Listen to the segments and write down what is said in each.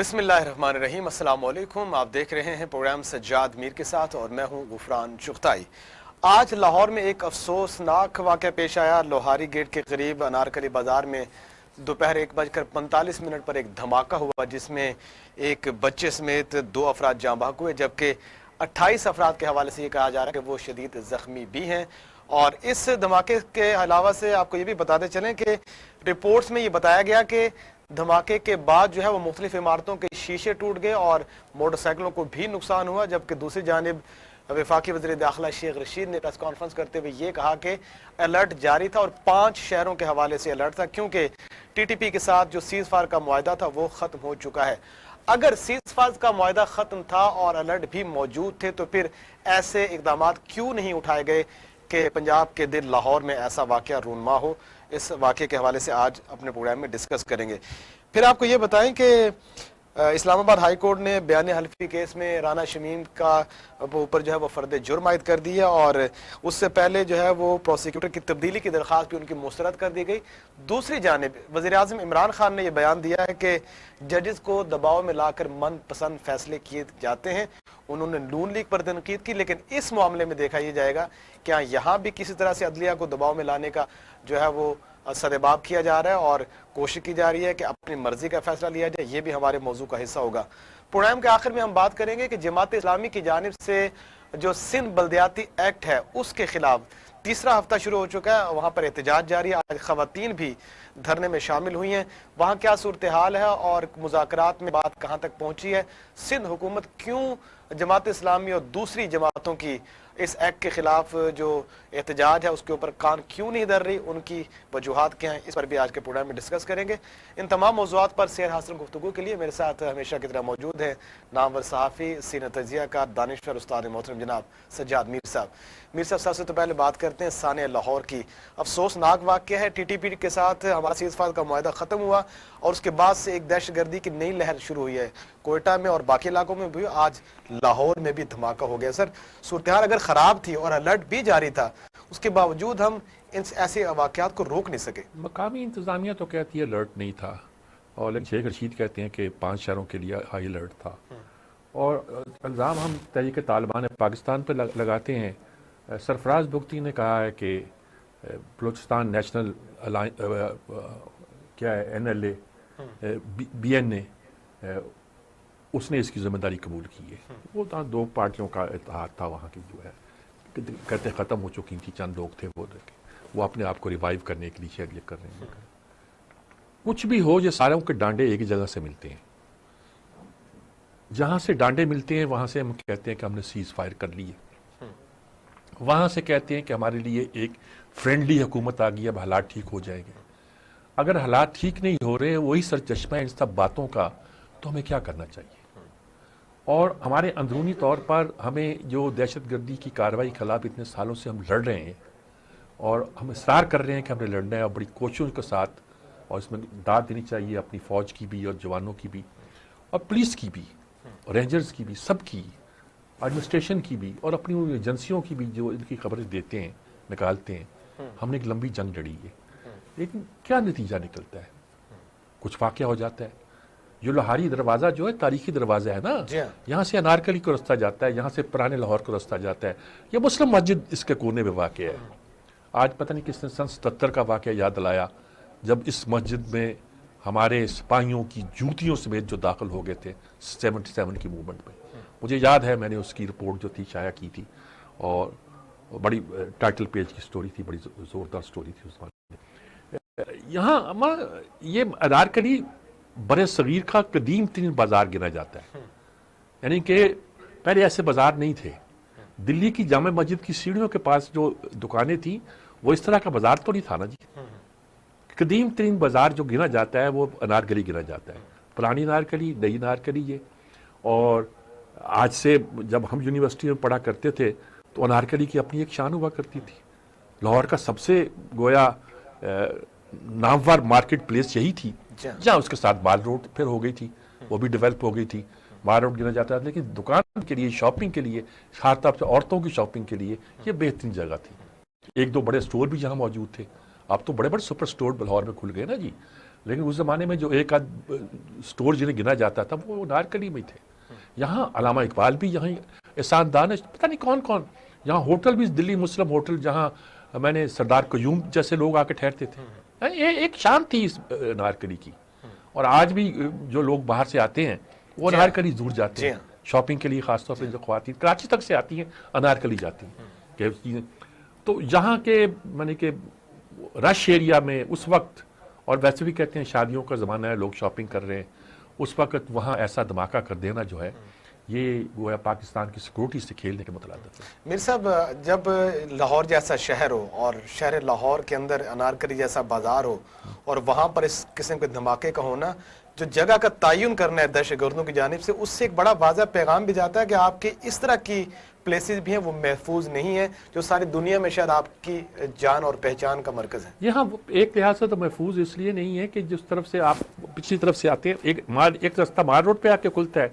بسم اللہ الرحمن الرحیم۔ السلام علیکم، آپ دیکھ رہے ہیں پروگرام سجاد میر کے ساتھ اور میں ہوں غفران چغتائی۔ آج لاہور میں ایک افسوسناک واقعہ پیش آیا۔ لوہاری گیٹ کے قریب انارکلی بازار میں دوپہر 1:45 پر ایک دھماکہ ہوا جس میں ایک بچے سمیت 2 افراد جاں بحق ہوئے، جبکہ 28 افراد کے حوالے سے یہ کہا جا رہا ہے کہ وہ شدید زخمی بھی ہیں۔ اور اس دھماکے کے علاوہ سے آپ کو یہ بھی بتاتے چلیں کہ رپورٹس میں یہ بتایا گیا کہ دھماکے کے بعد جو ہے وہ مختلف عمارتوں کے شیشے ٹوٹ گئے اور موٹر سائیکلوں کو بھی نقصان ہوا، جبکہ دوسری جانب وفاقی وزیر داخلہ شیخ رشید نے پریس کانفرنس کرتے ہوئے یہ کہا کہ الرٹ جاری تھا اور 5 شہروں کے حوالے سے الرٹ تھا، کیونکہ ٹی ٹی پی کے ساتھ جو سیز فائر کا معاہدہ تھا وہ ختم ہو چکا ہے۔ اگر سیز فائر کا معاہدہ ختم تھا اور الرٹ بھی موجود تھے تو پھر ایسے اقدامات کیوں نہیں اٹھائے گئے کہ پنجاب کے دل لاہور میں ایسا واقعہ رونما ہو؟ اس واقعے کے حوالے سے آج اپنے پروگرام میں ڈسکس کریں گے۔ پھر آپ کو یہ بتائیں کہ اسلام آباد ہائی کورٹ نے بیان حلفی کیس میں رانا شمیم کا اوپر جو ہے وہ فرد جرم عائد کر دیا، اور اس سے پہلے جو ہے وہ پروسیکیوٹر کی تبدیلی کی درخواست بھی ان کی مسترد کر دی گئی۔ دوسری جانب وزیر اعظم عمران خان نے یہ بیان دیا ہے کہ ججز کو دباؤ میں لا کر من پسند فیصلے کیے جاتے ہیں۔ انہوں نے نون لیگ پر تنقید کی، لیکن اس معاملے میں دیکھا یہ جائے گا کہ یہاں بھی کسی طرح سے عدلیہ کو دباؤ میں لانے کا جو ہے وہ سدباب کیا جا رہا ہے اور کوشش کی جا رہی ہے کہ اپنی مرضی کا فیصلہ لیا جائے۔ یہ بھی ہمارے موضوع کا حصہ ہوگا۔ پروگرام کے آخر میں ہم بات کریں گے کہ جماعت اسلامی کی جانب سے جو سندھ بلدیاتی ایکٹ ہے اس کے خلاف تیسرا ہفتہ شروع ہو چکا ہے، وہاں پر احتجاج جاری ہے۔ آج خواتین بھی دھرنے میں شامل ہوئی ہیں۔ وہاں کیا صورتحال ہے اور مذاکرات میں بات کہاں تک پہنچی ہے؟ سندھ حکومت کیوں جماعت اسلامی اور دوسری جماعتوں کی اس ایکٹ کے خلاف جو احتجاج ہے اس کے اوپر کان کیوں نہیں دھر رہی، ان کی وجوہات کیا ہیں، اس پر بھی آج کے پروگرام میں ڈسکس کریں گے۔ ان تمام موضوعات پر سیر حاصل گفتگو کے لیے میرے ساتھ ہمیشہ کی طرح موجود ہیں نامور صحافی، سینئر تجزیہ کار، دانشور، استاد محترم جناب سجاد میر صاحب۔ میر صاحب، سب سے تو پہلے بات کرتے ہیں سانحہ لاہور کی۔ افسوسناک واقعہ ہے، ٹی ٹی پی کے ساتھ ہمارا سیز فائر کا معاہدہ ختم ہوا اور اس کے بعد سے ایک دہشت گردی کی نئی لہر شروع ہوئی ہے، کوئٹہ میں اور باقی علاقوں میں بھی، آج لاہور میں بھی دھماکہ ہو گیا۔ سر، صورتحال اگر خراب تھی اور الرٹ بھی جاری تھا، اس کے باوجود ہم ایسے واقعات کو روک نہیں سکے؟ مقامی انتظامیہ تو کہتی ہے الرٹ نہیں تھا، اور لیکن شیخ رشید کہتے ہیں کہ 5 شہروں کے لیے ہائی الرٹ تھا، اور الزام ہم تحریک طالبان پاکستان پہ لگاتے ہیں۔ سرفراز بگٹی نے کہا ہے کہ بلوچستان نیشنل کیا ہے NLA بی این اے، اس نے اس کی ذمہ داری قبول کی ہے۔ وہ 2 پارٹیوں کا اتحاد تھا وہاں کی، جو ہے کہتے ختم ہو چکی تھی، چند لوگ تھے وہ اپنے آپ کو ریوائیو کرنے کے لیے شاید یہ کر رہے ہیں۔ کچھ بھی ہو، یہ ساروں کے ڈانڈے ایک ہی جگہ سے ملتے ہیں۔ جہاں سے ڈانڈے ملتے ہیں وہاں سے ہم کہتے ہیں کہ ہم نے سیز فائر کر لی ہے، وہاں سے کہتے ہیں کہ ہمارے لیے ایک فرینڈلی حکومت آ گئی، اب حالات ٹھیک ہو جائیں گے۔ اگر حالات ٹھیک نہیں ہو رہے، وہی سرچشمہ ہے ان سب باتوں کا، تو ہمیں کیا کرنا چاہیے؟ اور ہمارے اندرونی طور پر ہمیں جو دہشت گردی کی کارروائی کے خلاف اتنے سالوں سے ہم لڑ رہے ہیں اور ہم اصرار کر رہے ہیں کہ ہم نے لڑنا ہے، اور بڑی کوششوں کے ساتھ، اور اس میں داد دینی چاہیے اپنی فوج کی بھی اور جوانوں کی بھی اور پولیس کی بھی اور رینجرز کی بھی، سب کی، ایڈمنسٹریشن کی بھی، اور اپنی ایجنسیوں کی بھی جو ان کی خبریں دیتے ہیں، نکالتے ہیں۔ ہم نے ایک لمبی جنگ لڑی ہے، لیکن کیا نتیجہ نکلتا ہے؟ کچھ واقعہ ہو جاتا ہے۔ جو لوہاری دروازہ جو ہے تاریخی دروازہ ہے نا، یہاں سے انارکلی کو رستہ جاتا ہے، یہاں سے پرانے لاہور کو رستہ جاتا ہے۔ یہ مسلم مسجد اس کے کونے میں واقع ہے۔ آج پتہ نہیں کس نے سن 77 کا واقعہ یاد دلایا، جب اس مسجد میں ہمارے سپاہیوں کی جوتیوں سمیت جو داخل ہو گئے تھے 77 کی موومنٹ میں۔ مجھے یاد ہے میں نے اس کی رپورٹ جو تھی شائع کی تھی، اور بڑی ٹائٹل پیج کی سٹوری تھی، بڑی زوردار سٹوری تھی اس وقت۔ یہاں یہ انارکلی بر صغیر کا قدیم ترین بازار گنا جاتا ہے، یعنی کہ پہلے ایسے بازار نہیں تھے۔ دلی کی جامع مسجد کی سیڑھیوں کے پاس جو دکانیں تھیں وہ اس طرح کا بازار تو نہیں تھا نا جی۔ قدیم ترین بازار جو گنا جاتا ہے وہ انارکلی گنا جاتا ہے، پرانی انارکلی، نئی انارکلی یہ۔ اور آج سے جب ہم یونیورسٹی میں پڑھا کرتے تھے تو انارکلی کی اپنی ایک شان ہوا کرتی تھی۔ لاہور کا سب سے گویا نامور مارکیٹ پلیس یہی تھی، جہاں اس کے ساتھ مال روڈ پھر ہو گئی تھی، وہ بھی ڈیولپ ہو گئی تھی، مال روڈ گنا جاتا ہے، لیکن دکان کے لیے، شاپنگ کے لیے، خاص طور سے عورتوں کی شاپنگ کے لیے یہ بہترین جگہ تھی۔ 1-2 بڑے سٹور بھی یہاں موجود تھے، اب تو بڑے بڑے سپر سٹور لاہور میں کھل گئے نا جی، لیکن اس زمانے میں جو ایک آدھ سٹور جنہیں گنا جاتا تھا وہ انارکلی میں تھے. یہاں علامہ اقبال بھی، یہاں احسان دانش، پتہ نہیں کون کون. یہاں ہوٹل بھی دلی مسلم ہوٹل، جہاں میں نے سردار قیوم جیسے لوگ آ کے ٹھہرتے تھے. ایک شان تھی اس انارکلی کی. اور آج بھی جو لوگ باہر سے آتے ہیں وہ انارکلی ضرور جاتے ہیں شاپنگ کے لیے، خاص طور پہ جو خواتین کراچی تک سے آتی ہیں انارکلی جاتی ہیں. تو یہاں کے میں نے کہ رش ایریا میں اس وقت، اور ویسے بھی کہتے ہیں شادیوں کا زمانہ ہے، لوگ شاپنگ کر رہے ہیں، اس وقت وہاں ایسا دھماکہ کر دینا جو ہے یہ وہ ہے پاکستان کی سیکورٹی سے کھیلنے کے مترادف ہے. میر صاحب، جب لاہور جیسا شہر ہو اور شہر لاہور کے اندر انارکلی جیسا بازار ہو اور وہاں پر اس قسم کے دھماکے کا ہونا، جو جگہ کا تعین کرنا ہے دہشت گردوں کی جانب سے، اس سے ایک بڑا واضح پیغام بھی جاتا ہے کہ آپ کی اس طرح کی پلیسز بھی ہیں وہ محفوظ نہیں ہیں، جو ساری دنیا میں شاید آپ کی جان اور پہچان کا مرکز ہے. یہاں ایک لحاظ سے تو محفوظ اس لیے نہیں ہے کہ جس طرف سے آپ پچھلی طرف سے آتے ہیں، ایک رستہ مار روڈ پہ آ کے کھلتا ہے،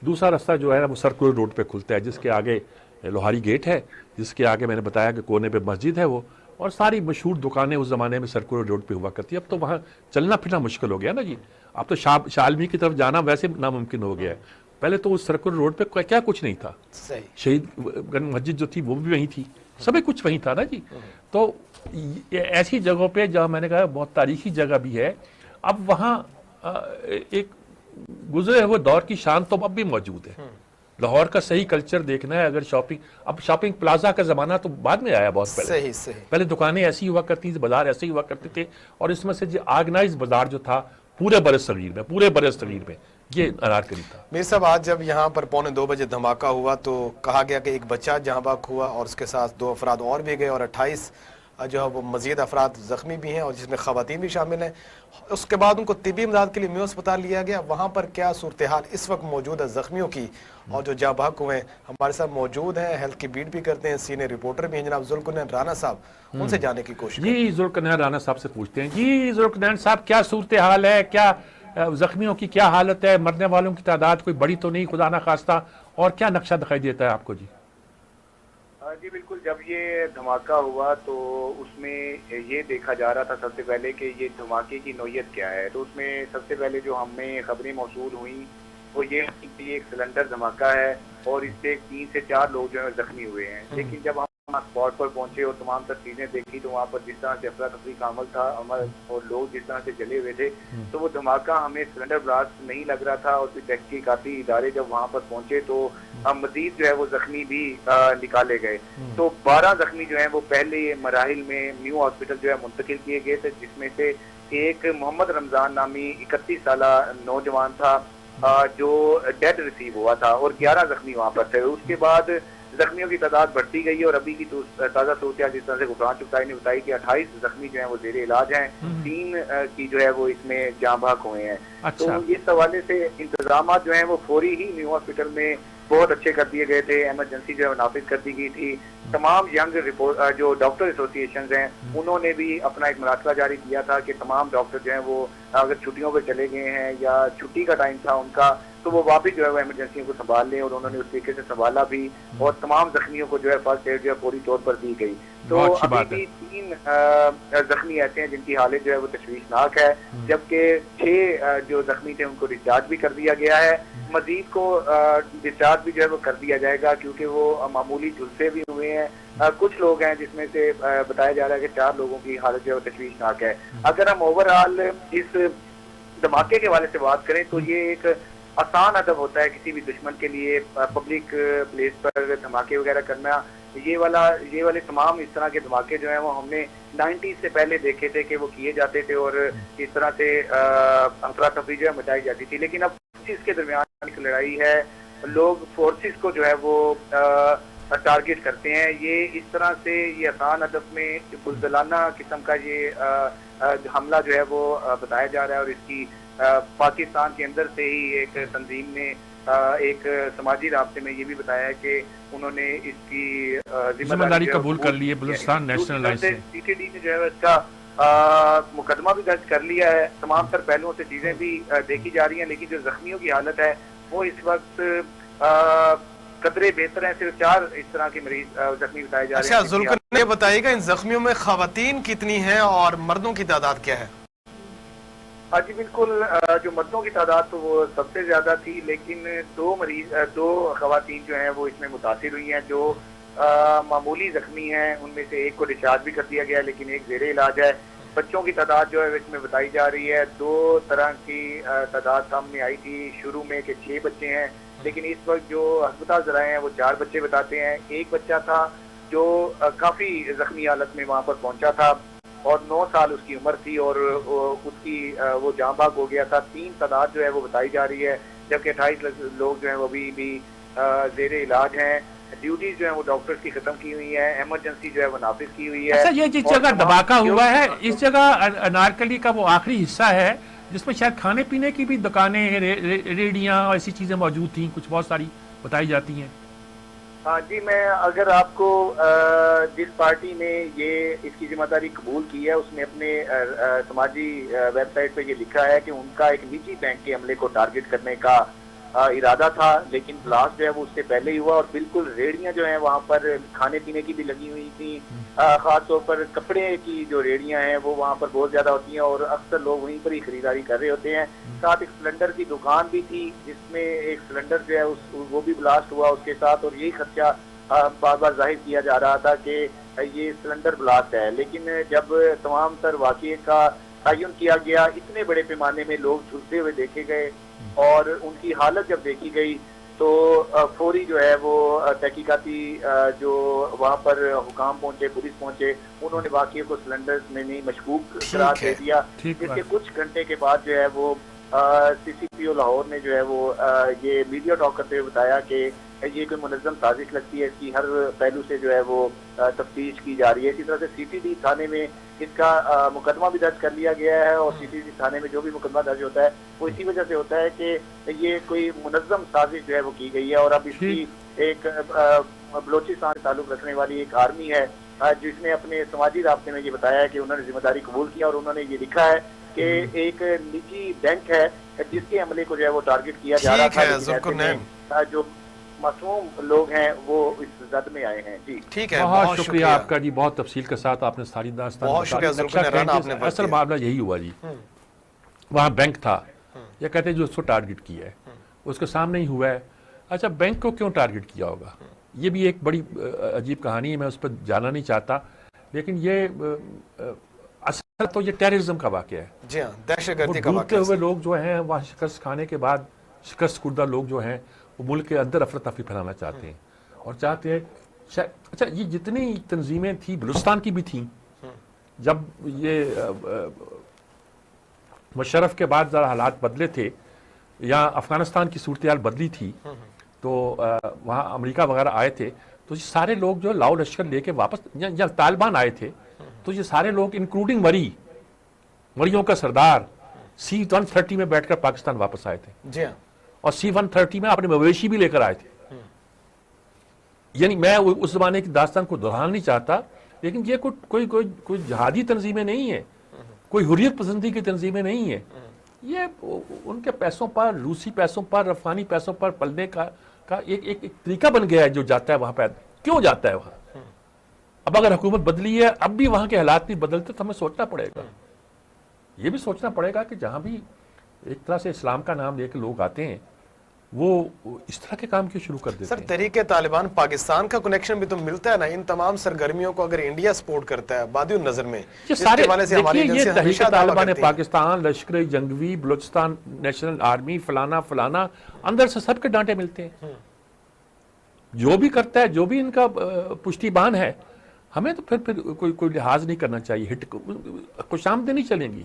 دوسرا رستہ جو ہے وہ سرکولر روڈ پہ کھلتا ہے، جس کے آگے لوہاری گیٹ ہے، جس کے آگے میں نے بتایا کہ کونے پہ مسجد ہے وہ، اور ساری مشہور دکانیں اس زمانے میں سرکولر روڈ پہ ہوا کرتی. اب تو وہاں چلنا پھرنا مشکل ہو گیا نا جی. اب تو شالمی کی طرف جانا ویسے ناممکن ہو گیا ہے. پہلے تو اس سرکولر روڈ پہ کیا کچھ نہیں تھا. شہید گنج مسجد جو تھی وہ بھی وہیں تھی، سبھی کچھ وہیں تھا نا جی. تو ایسی جگہوں پہ جہاں میں نے کہا بہت تاریخی جگہ بھی ہے، اب وہاں ایک گزرے ہوئے دور کی شان تو اب بھی موجود ہے. لاہور کا صحیح کلچر دیکھنا ہے اگر اب شاپنگ پلازا کا زمانہ تو بعد میں آیا بہت پہلے. پہلے دکانیں ایسی ہوا کرتی تھی، بازار ایسے ہی ہوا کرتے تھے، اور اس میں سے جو آرگنائز بازار جو تھا پورے برصغیر میں یہ انارکلی تھا. میر صاحب، آج جب یہاں پر 1:45 بجے دھماکہ ہوا تو کہا گیا کہ ایک بچہ جہاں بحق ہوا اور اس کے ساتھ 2 افراد اور بھی گئے، اور 28 جو ہے وہ مزید افراد زخمی بھی ہیں، اور جس میں خواتین بھی شامل ہیں. اس کے بعد ان کو طبی امداد کے لیے میو اسپتال لیا گیا. وہاں پر کیا صورتحال اس وقت موجود ہے زخمیوں کی اور جو جاں بحق ہوئے ہیں؟ ہمارے ساتھ موجود ہیں، ہیلتھ کی بیٹ بھی کرتے ہیں، سینئر رپورٹر بھی ہیں، جناب ذوالقرنین رانا صاحب. ان سے جانے کی کوشش جی ذوالقرنین رانا صاحب سے پوچھتے ہیں. جی ذوالقرنین صاحب، کیا صورتحال ہے؟ کیا زخمیوں کی کیا حالت ہے؟ مرنے والوں کی تعداد کوئی بڑی تو نہیں خدا نخواستہ؟ اور کیا نقشہ دکھائی دیتا ہے آپ کو؟ جی بالکل، جب یہ دھماکہ ہوا تو اس میں یہ دیکھا جا رہا تھا سب سے پہلے کہ یہ دھماکے کی نوعیت کیا ہے. تو اس میں سب سے پہلے جو ہمیں خبریں موصول ہوئیں وہ یہ ایک سلنڈر دھماکہ ہے، اور اس سے 3 سے 4 لوگ جو ہے زخمی ہوئے ہیں. لیکن جب ہم اسپاٹ پر پہنچے اور تمام تر چیزیں دیکھی تو وہاں پر جس طرح سے افراتفری کا عمل تھا اور لوگ جس طرح سے جلے ہوئے تھے، تو وہ دھماکہ ہمیں سلنڈر بلاسٹ نہیں لگ رہا تھا. اور پھر تحقیقاتی ادارے جب وہاں پر پہنچے تو مزید جو ہے وہ زخمی بھی نکالے گئے. تو 12 زخمی جو ہیں وہ پہلے مراحل میں نیو ہاسپٹل جو ہے منتقل کیے گئے تھے، جس میں سے ایک محمد رمضان نامی 31 سالہ نوجوان تھا جو ڈیڈ ریسیو ہوا تھا، اور 11 زخمی وہاں پر تھے. اس کے بعد زخمیوں کی تعداد بڑھتی گئی، اور ابھی کی تازہ صورتحال جس طرح سے غفران چغتائی نے بتائی کہ 28 زخمی جو ہیں وہ زیر علاج ہیں، 3 کی جو ہے وہ اس میں جاں بحق ہوئے ہیں. تو اس حوالے سے انتظامات جو ہیں وہ فوری ہی نیو ہاسپٹل میں بہت اچھے کر دیے گئے تھے. ایمرجنسی جو ہے نافذ کر دی گئی تھی. تمام ینگ جو ڈاکٹر ایسوسیشنز ہیں انہوں نے بھی اپنا ایک مراسلہ جاری کیا تھا کہ تمام ڈاکٹر جو ہیں وہ اگر چھٹیوں پہ چلے گئے ہیں یا چھٹی کا ٹائم تھا ان کا تو وہ واپس جو ہے وہ ایمرجنسیوں کو سنبھال لیں، اور انہوں نے اس طریقے سے سنبھالا بھی، اور تمام زخمیوں کو جو ہے فرسٹ ایڈ جو ہے فوری طور پر دی گئی. تو ابھی بھی 3 زخمی ایسے ہیں جن کی حالت جو ہے وہ تشویشناک ہے، جبکہ 6 جو زخمی تھے ان کو ڈسچارج بھی کر دیا گیا ہے. مزید کو ڈسچارج بھی جو ہے وہ کر دیا جائے گا کیونکہ وہ معمولی جھلسے بھی ہوئے ہیں. کچھ لوگ ہیں جس میں سے بتایا جا رہا ہے کہ 4 لوگوں کی حالت جو ہے وہ تشویشناک ہے. اگر ہم اوور آل اس دھماکے کے حوالے سے بات کریں تو یہ ایک آسان ادب ہوتا ہے کسی بھی دشمن کے لیے پبلک پلیس پر دھماکے وغیرہ کرنا. یہ والے تمام اس طرح کے دھماکے جو ہیں وہ ہم نے 90s سے پہلے دیکھے تھے کہ وہ کیے جاتے تھے اور اس طرح سے افراتفری جو ہے مچائی جاتی تھی. لیکن اب اس کے درمیان ایک لڑائی ہے، لوگ فورسز کو جو ہے وہ ٹارگٹ کرتے ہیں. یہ اس طرح سے یہ آسان ادب میں بزدلانہ قسم کا یہ حملہ جو ہے وہ بتایا جا رہا ہے، اور اس کی پاکستان کے اندر سے ہی ایک تنظیم نے ایک سماجی رابطے میں یہ بھی بتایا ہے کہ انہوں نے اس کی ذمہ داری قبول کر لی ہے. بلوچستان نیشنل الائنس سے سی ٹی ڈی نے جو ہے اس کا مقدمہ بھی درج کر لیا ہے. تمام تر پہلوؤں سے چیزیں بھی دیکھی جا رہی ہیں، لیکن جو زخمیوں کی حالت ہے وہ اس وقت قدرے بہتر ہیں. صرف 4 اس طرح کے مریض زخمی بتائے جا رہے ہیں. اچھا ذوالقرنین، یہ بتائیے گا ان زخمیوں میں خواتین کتنی ہیں اور مردوں کی تعداد کیا ہے؟ ہاں جی بالکل، جو مردوں کی تعداد تو وہ سب سے زیادہ تھی، لیکن دو خواتین جو ہیں وہ اس میں متاثر ہوئی ہیں، جو معمولی زخمی ہیں، ان میں سے ایک کو ڈسچارج بھی کر دیا گیا لیکن ایک زیر علاج ہے۔ بچوں کی تعداد جو ہے اس میں بتائی جا رہی ہے، دو طرح کی تعداد سامنے آئی تھی شروع میں کہ 6 بچے ہیں، لیکن اس وقت جو ہسپتال ذرائع ہیں وہ 4 بچے بتاتے ہیں۔ ایک بچہ تھا جو کافی زخمی حالت میں وہاں پر پہنچا تھا اور 9 سال اس کی عمر تھی اور اس کی وہ جاں بحق ہو گیا تھا۔ 3 تعداد جو ہے وہ بتائی جا رہی ہے، جبکہ 28 لوگ جو ہیں وہ بھی زیر علاج ہیں۔ ڈیوٹیز جو ہیں وہ ڈاکٹرز کی ختم کی ہوئی ہیں، ایمرجنسی جو ہے وہ نافذ کی ہوئی ہے۔ اچھا، یہ جس جگہ دھماکہ ہوا ہے اس جگہ انارکلی کا وہ آخری حصہ ہے جس میں شاید کھانے پینے کی بھی دکانیں، ریڑیاں ایسی چیزیں موجود تھیں، کچھ بہت ساری بتائی جاتی ہیں۔ ہاں جی، میں اگر آپ کو جس پارٹی نے یہ اس کی ذمہ داری قبول کی ہے اس نے اپنے سماجی ویب سائٹ پہ یہ لکھا ہے کہ ان کا ایک نجی بینک کے عملے کو ٹارگٹ کرنے کا ارادہ تھا، لیکن بلاسٹ جو ہے وہ اس سے پہلے ہی ہوا اور بالکل ریڑیاں جو ہیں وہاں پر کھانے پینے کی بھی لگی ہوئی تھیں، خاص طور پر کپڑے کی جو ریڑیاں ہیں وہ وہاں پر بہت زیادہ ہوتی ہیں اور اکثر لوگ وہیں پر ہی خریداری کر رہے ہوتے ہیں۔ ساتھ ایک سلنڈر کی دکان بھی تھی جس میں ایک سلنڈر جو ہے وہ بھی بلاسٹ ہوا اس کے ساتھ، اور یہی خدشہ بار بار ظاہر کیا جا رہا تھا کہ یہ سلنڈر بلاسٹ ہے، لیکن جب تمام تر واقعے کا تعین کیا گیا، اتنے بڑے پیمانے میں لوگ جھلستے ہوئے دیکھے گئے اور ان کی حالت جب دیکھی گئی تو فوری جو ہے وہ تحقیقاتی جو وہاں پر حکام پہنچے، پولیس پہنچے، انہوں نے واقعے کو سلنڈرز میں نہیں مشکوک قرار دے دیا، جس کے کچھ گھنٹے کے بعد جو ہے وہ سی سی پی او لاہور نے جو ہے وہ یہ میڈیا ٹاک کرتے ہوئے بتایا کہ یہ کوئی منظم سازش لگتی ہے، اس کی ہر پہلو سے جو ہے وہ تفتیش کی جا رہی ہے۔ اسی طرح سے سی ٹی ڈی تھانے میں اس کا مقدمہ بھی درج کر لیا گیا ہے، اور سی ٹی ڈی تھانے میں جو بھی مقدمہ درج ہوتا ہے وہ اسی وجہ سے ہوتا ہے کہ یہ کوئی منظم سازش جو ہے وہ کی گئی ہے، اور اب اس کی ایک بلوچستان سے تعلق رکھنے والی ایک آرمی ہے جس نے اپنے سماجی رابطے میں یہ بتایا ہے کہ انہوں نے ذمہ داری قبول کیا، اور انہوں نے یہ لکھا ہے کہ ایک نجی بینک ہے جس کے عملے کو جو ہے وہ ٹارگٹ کیا جا رہا تھا، جو معصوم لوگ ہیں وہ اس زد میں آئے ہیں۔ جی ٹھیک ہے، بہت شکریہ آپ کا جی، بہت تفصیل کے ساتھ آپ نے ساری داستان بہت شکریہ ذوالقرنین، آپ نے اصل معاملہ یہی ہوا جی، وہاں بینک تھا، یہ کہتے ہیں جو اس کو ٹارگٹ کیا ہے اس کے سامنے ہی ہوا ہے۔ اچھا، بینک کو کیوں ٹارگٹ کیا ہوگا؟ یہ بھی ایک بڑی عجیب کہانی ہے، میں اس پر جانا نہیں چاہتا، لیکن یہ اصل تو یہ ٹیررزم کا واقعہ ہے۔ جی ہاں، دہشت گردی کا ڈوبتے واقعہ ہوئے لوگ جو ہیں وہاں شکست کھانے کے بعد، شکست خوردہ لوگ جو ہیں وہ ملک کے اندر افراتفری پھیلانا چاہتے ہیں اور چاہتے ہیں اچھا، یہ جتنی تنظیمیں تھیں بلوچستان کی بھی تھیں، جب یہ مشرف کے بعد ذرا حالات بدلے تھے یا افغانستان کی صورتحال بدلی تھی تو وہاں امریکہ وغیرہ آئے تھے، تو یہ سارے لوگ جو لاؤ لشکر لے کے واپس، یا طالبان آئے تھے تو یہ سارے لوگ انکلوڈنگ مریوں کا سردار C-130 میں بیٹھ کر پاکستان واپس آئے تھے، جی ہاں، اور C-130 میں اپنے مویشی بھی لے کر آئے تھے۔ یعنی میں اس زمانے کی داستان کو دہرانا نہیں چاہتا، لیکن یہ کوئی جہادی تنظیمیں نہیں ہیں، کوئی حریت پسندی کی تنظیمیں نہیں ہیں، یہ ان کے پیسوں پر، روسی پیسوں پر، افغانی پیسوں پر پلنے کا ایک طریقہ بن گیا ہے جو جاتا ہے وہاں پہ۔ کیوں جاتا ہے وہاں؟ اب اگر حکومت بدلی ہے، اب بھی وہاں کے حالات نہیں بدلتے تو ہمیں سوچنا پڑے گا، یہ بھی سوچنا پڑے گا کہ جہاں بھی ایک طرح سے اسلام کا نام لے کے لوگ آتے ہیں وہ اس طرح کے کام کیوں شروع کر دیتے سر ہیں؟ تحریک طالبان پاکستان کا کنیکشن بھی تو ملتا ہے نا ان تمام سرگرمیوں کو، اگر انڈیا سپورٹ کرتا ہے بادی النظر میں، یہ سارے دیکھیے، یہ تحریک ہمیشہ طالبان پاکستان، لشکر جنگوی، بلوچستان نیشنل آرمی، فلانا اندر سے سب کے ڈانٹے ملتے ہیں، جو بھی کرتا ہے، جو بھی ان کا پشتی بان ہے، ہمیں تو پھر کوئی لحاظ نہیں کرنا چاہیے، ہٹ خوش آمدید چلیں گی،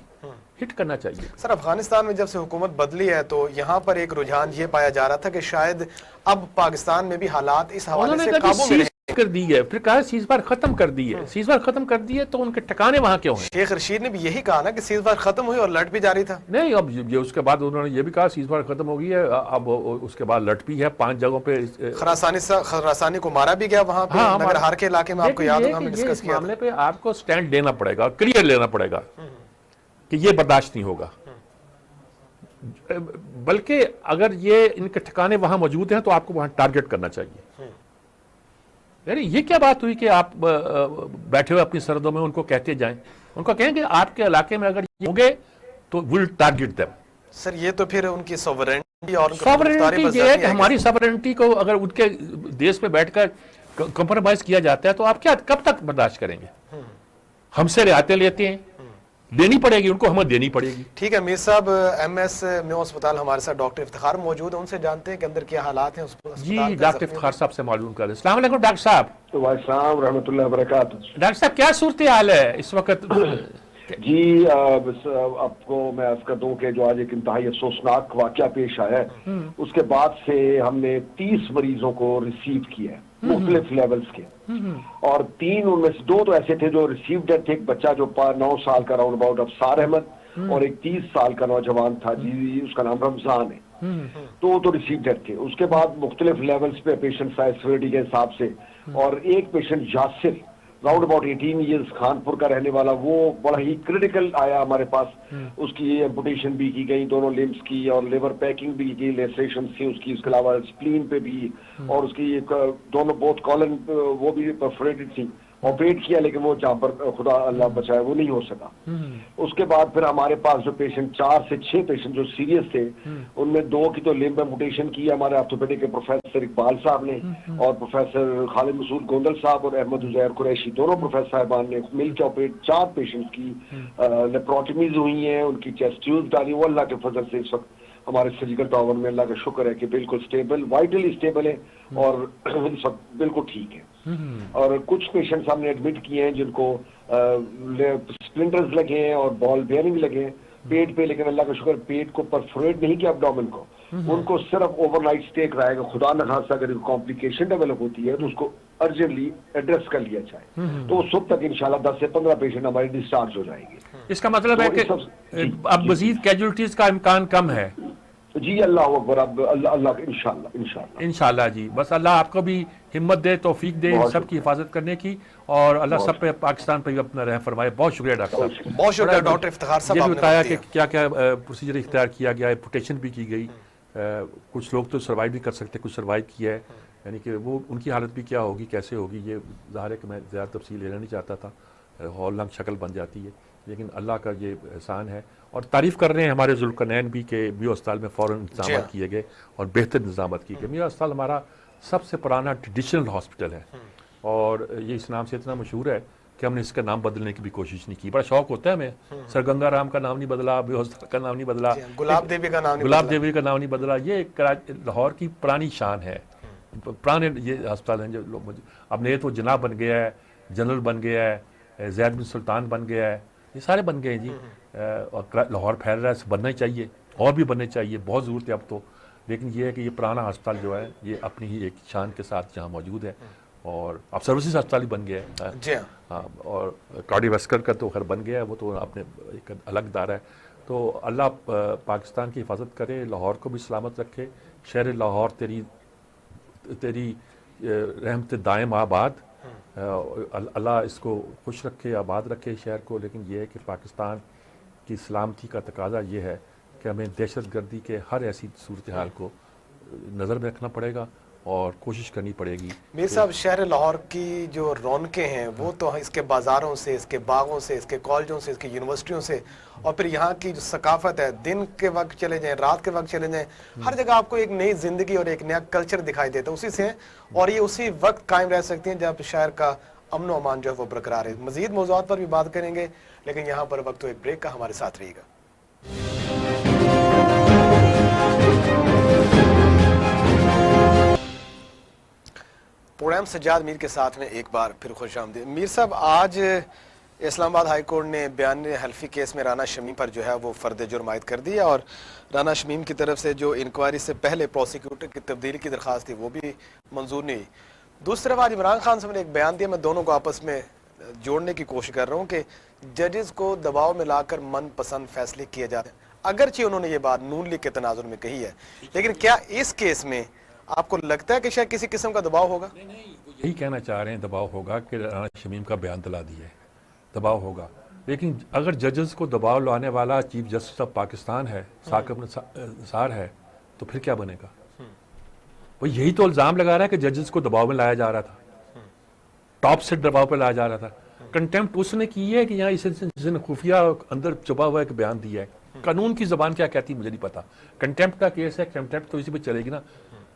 ہٹ کرنا چاہیے۔ سر افغانستان میں جب سے حکومت بدلی ہے تو یہاں پر ایک رجحان یہ پایا جا رہا تھا کہ شاید اب پاکستان میں بھی حالات اس حوالے سے قابو میں کر دی ہے، پھر کہا سیز فائر ختم کر دی ہے، سیز فائر ختم کر دی ہے تو ان کے ٹھکانے وہاں کیوں ہیں؟ شیخ رشید نے بھی یہی کہا نا کہ سیز فائر ختم ہوئی اور لٹ بھی جاری تھا۔ نہیں، اب یہ اس کے بعد انہوں نے یہ بھی کہا سیز فائر ختم ہو گئی ہے، اب اس کے بعد لٹ بھی ہے 5 جگہوں پہ۔ خراسانی کو مارا بھی گیا وہاں پہ، نگر ہار کے علاقے میں، آپ کو یاد ہوگا ہم نے ڈسکس کیا۔ اس معاملے پہ آپ کو سٹینڈ لینا پڑے گا، کلیئر لینا پڑے گا کہ یہ برداشت نہیں ہوگا، بلکہ اگر یہ ان کے ٹھکانے وہاں موجود ہیں تو آپ کو وہاں ٹارگٹ کرنا چاہیے۔ یعنی یہ کیا بات ہوئی کہ آپ بیٹھے ہوئے اپنی سرحدوں میں ان کو کہتے جائیں، ان کو کہیں کہ آپ کے علاقے میں اگر یہ ہوں گے تو ول ٹارگیٹ دیم. سر یہ تو پھر ان کی سوورنٹی اور سوورنٹی یہ ہے کہ ہماری سوورنٹی کو اگر ان کے دیش میں بیٹھ کر کمپرومائز کیا جاتا ہے تو آپ کیا کب تک برداشت کریں گے؟ ہم سے رعایتیں لیتے ہیں، دینی پڑے گی ان کو، ہمیں دینی پڑے گی. ٹھیک ہے میر صاحب، ایم ایس میو اسپتال ہمارے ساتھ ڈاکٹر افتخار موجود ہیں، ان سے جانتے ہیں کہ اندر کیا حالات ہیں. جی ڈاکٹر افتخار صاحب سے معلوم کر. السلام علیکم ڈاکٹر صاحب. وعلیکم السلام ورحمۃ اللہ وبرکاتہ. ڈاکٹر صاحب کیا صورتحال ہے اس وقت؟ جی آپ کو میں عرض کر دوں کہ جو آج ایک انتہائی افسوسناک واقعہ پیش آیا ہے، اس کے بعد سے ہم نے 30 مریضوں کو ریسیو کیا ہے مختلف لیولز کے، اور 3 ان میں سے 2 تو ایسے تھے جو ریسیو ڈیٹ تھے. ایک بچہ جو 9 سال کا راؤنڈ اباؤٹ افسار احمد، اور ایک 30 سال کا نوجوان تھا جی، اس کا نام رمضان ہے. تو وہ تو ریسیو ڈیٹ تھے. اس کے بعد مختلف لیولز پہ پیشنٹ آئے سیوریٹی کے حساب سے، اور ایک patient Yasir round about 18 years Kanpur کا رہنے والا، وہ بڑا ہی کریٹیکل آیا ہمارے پاس. اس کی ایمپوٹیشن بھی کی گئی دونوں لمبس کی، اور لیور پیکنگ بھی کی، لیسریشن تھی اس کی، اس کے علاوہ اسپلین پہ بھی، اور اس کی دونوں بوتھ کالن وہ بھی پرفوریٹڈ تھی. آپریٹ کیا لیکن وہ جہاں پر خدا اللہ بچائے وہ نہیں ہو سکا. اس کے بعد پھر ہمارے پاس جو پیشنٹ 4 سے 6 پیشنٹ جو سیریس تھے، ان میں 2 کی تو لمب ایمپوٹیشن کی ہمارے آرتھوپیڈک کے پروفیسر اقبال صاحب نے، اور پروفیسر خالد مسعود گوندل صاحب اور احمد عزیر قریشی دونوں پروفیسر صاحبان نے مل کے آپریٹ 4 پیشنٹس کی لیپروٹمیز ہوئی ہیں، ان کی چیسٹ ٹیوب ڈالی. وہ اللہ کے فضل سے اس وقت ہمارے سرجیکل ٹاور میں اللہ کا شکر ہے کہ بالکل سٹیبل، وائٹلی سٹیبل ہے، اور اس وقت بالکل ٹھیک ہے. اور کچھ پیشنٹس ہم نے ایڈمٹ کیے ہیں جن کو سپلنٹرز لگے ہیں اور بال بیئرنگ لگے ہیں پیٹ پہ، لیکن اللہ کا شکر پیٹ کو پرفوریٹ نہیں کیا ابڈومن کو. ان کو صرف اوور نائٹ اسٹے کرائے گا. خدا نخواستہ اگر کمپلیکیشن ڈیولپ ہوتی ہے تو اس کو ارجنٹلی ایڈریس کر لیا جائے. تو اس وقت تک انشاءاللہ 10 سے 15 پیشنٹ ہمارے ڈسچارج ہو جائیں گے. اس کا مطلب ہے کہ اب مزید کیجولٹیز کا امکان کم ہے. جی اللہ اکبر. اب اللہ انشاءاللہ جی. بس اللہ آپ کو بھی ہمت دے، توفیق دے سب کی حفاظت کرنے کی، اور اللہ سب پہ پاکستان پہ بھی اپنا رحم فرمائے. بہت شکریہ ڈاکٹر صاحب. بہت شکریہ ڈاکٹر افتخار صاحب. یہ بھی بتایا کہ کیا کیا پروسیجر اختیار کیا گیا ہے، پروٹیکشن بھی کی گئی. کچھ لوگ تو سروائیو بھی کر سکتے، کچھ سروائیو کیا ہے، یعنی کہ وہ ان کی حالت بھی کیا ہوگی، کیسے ہوگی، یہ ظاہر ہے کہ میں زیادہ تفصیل لینا نہیں چاہتا تھا، ہولناک شکل بن جاتی ہے. لیکن اللہ کا یہ احسان ہے، اور تعریف کر رہے ہیں ہمارے ذوالقرنین بھی کہ میو اسپتال میں فوراً انتظامات کیے گئے اور بہتر انتظامات کیے گئے. میو اسپتال ہمارا سب سے پرانا ٹریڈیشنل ہاسپٹل ہے، اور یہ اس نام سے اتنا مشہور ہے کہ ہم نے اس کا نام بدلنے کی بھی کوشش نہیں کی. بڑا شوق ہوتا ہے ہمیں. سر گنگا رام کا نام نہیں بدلا، میو اسپتال کا نام نہیں بدلا، گلاب دیوی کا نام نہیں بدلا. یہ لاہور کی پرانی شان ہے، پرانے یہ ہسپتال ہیں. جو اب نہیں تو جناب بن گیا ہے، جنرل بن گیا ہے، زید بن سلطان بن گیا ہے، یہ سارے بن گئے ہیں جی. اور لاہور پھیل رہا ہے، بننا ہی چاہیے، اور بھی بننے چاہیے، بہت ضرورت ہے اب تو. لیکن یہ ہے کہ یہ پرانا ہسپتال جو ہے یہ اپنی ہی ایک شان کے ساتھ جہاں موجود ہے، اور اب سروسز ہسپتال ہی بن گیا ہے. جی ہاں. اور کارڈی ویسکر کا تو خیر بن گیا ہے، وہ تو اپنے ایک الگ دائرہ ہے. تو اللہ پاکستان کی حفاظت کرے، لاہور کو بھی سلامت رکھے. شہر لاہور تیری رحمت دائم آباد. اللہ اس کو خوش رکھے، آباد رکھے شہر کو. لیکن یہ ہے کہ پاکستان کی سلامتی کا تقاضا یہ ہے کہ ہمیں دہشت گردی کے ہر ایسی صورتحال کو نظر میں رکھنا پڑے گا اور کوشش کرنی پڑے گی. میر صاحب، شہر لاہور کی جو رونقیں ہیں وہ تو اس کے بازاروں سے، اس کے باغوں سے، اس کے کالجوں سے، اس کی یونیورسٹیوں سے، اور پھر یہاں کی جو ثقافت ہے، دن کے وقت چلے جائیں، رات کے وقت چلے جائیں، ہر جگہ آپ کو ایک نئی زندگی اور ایک نیا کلچر دکھائی دیتا ہے اسی سے. اور یہ اسی وقت قائم رہ سکتی ہیں جب شہر کا امن و امان جو ہے وہ برقرار ہے. مزید موضوعات پر بھی بات کریں گے، لیکن یہاں پر وقت تو ایک بریک کا. ہمارے ساتھ رہیے گا. پروگرام سجاد میر کے ساتھ میں ایک بار پھر خوش آمدید. میر صاحب، آج اسلام آباد ہائی کورٹ نے بیان حلفی کیس میں رانا شمیم پر جو ہے وہ فرد جرم عائد کر دیا، اور رانا شمیم کی طرف سے جو انکوائری سے پہلے پروسیکیوٹر کی تبدیلی کی درخواست تھی وہ بھی منظور نہیں ہوئی. دوسری طرف آج عمران خان صاحب نے ایک بیان دیا. میں دونوں کو آپس میں جوڑنے کی کوشش کر رہا ہوں کہ ججز کو دباؤ میں لا کر من پسند فیصلے کیے جاتے ہیں. اگرچہ انہوں نے یہ بات نون لیگ کے تناظر میں کہی ہے، لیکن کیا اس کیس میں آپ کو لگتا ہے کہ شاید کسی قسم کا دباؤ ہوگا؟ یہی کہنا چاہ رہے ہیں دباؤ ہوگا کہ رانا شمیم کا بیان دلا دیا ہے، دباؤ ہوگا. لیکن اگر ججز کو دباؤ لانے والا چیف جسٹس آف پاکستان ہے، ثاقب نثار ہے، تو پھر کیا بنے گا؟ وہ یہی تو الزام لگا رہا ہے کہ ججز کو دباؤ میں لایا جا رہا تھا، ٹاپ سے دباؤ پہ لایا جا رہا تھا. کنٹیمپٹ اس نے کی ہے کہ یہاں اس نے خفیہ اندر چھپا ہوا ایک بیان دیا ہے. قانون کی زبان کیا کہتی مجھے نہیں پتا. کنٹیمپٹ کا کیس ہے, کنٹیمپٹ تو اسی پہ چلے گی نا,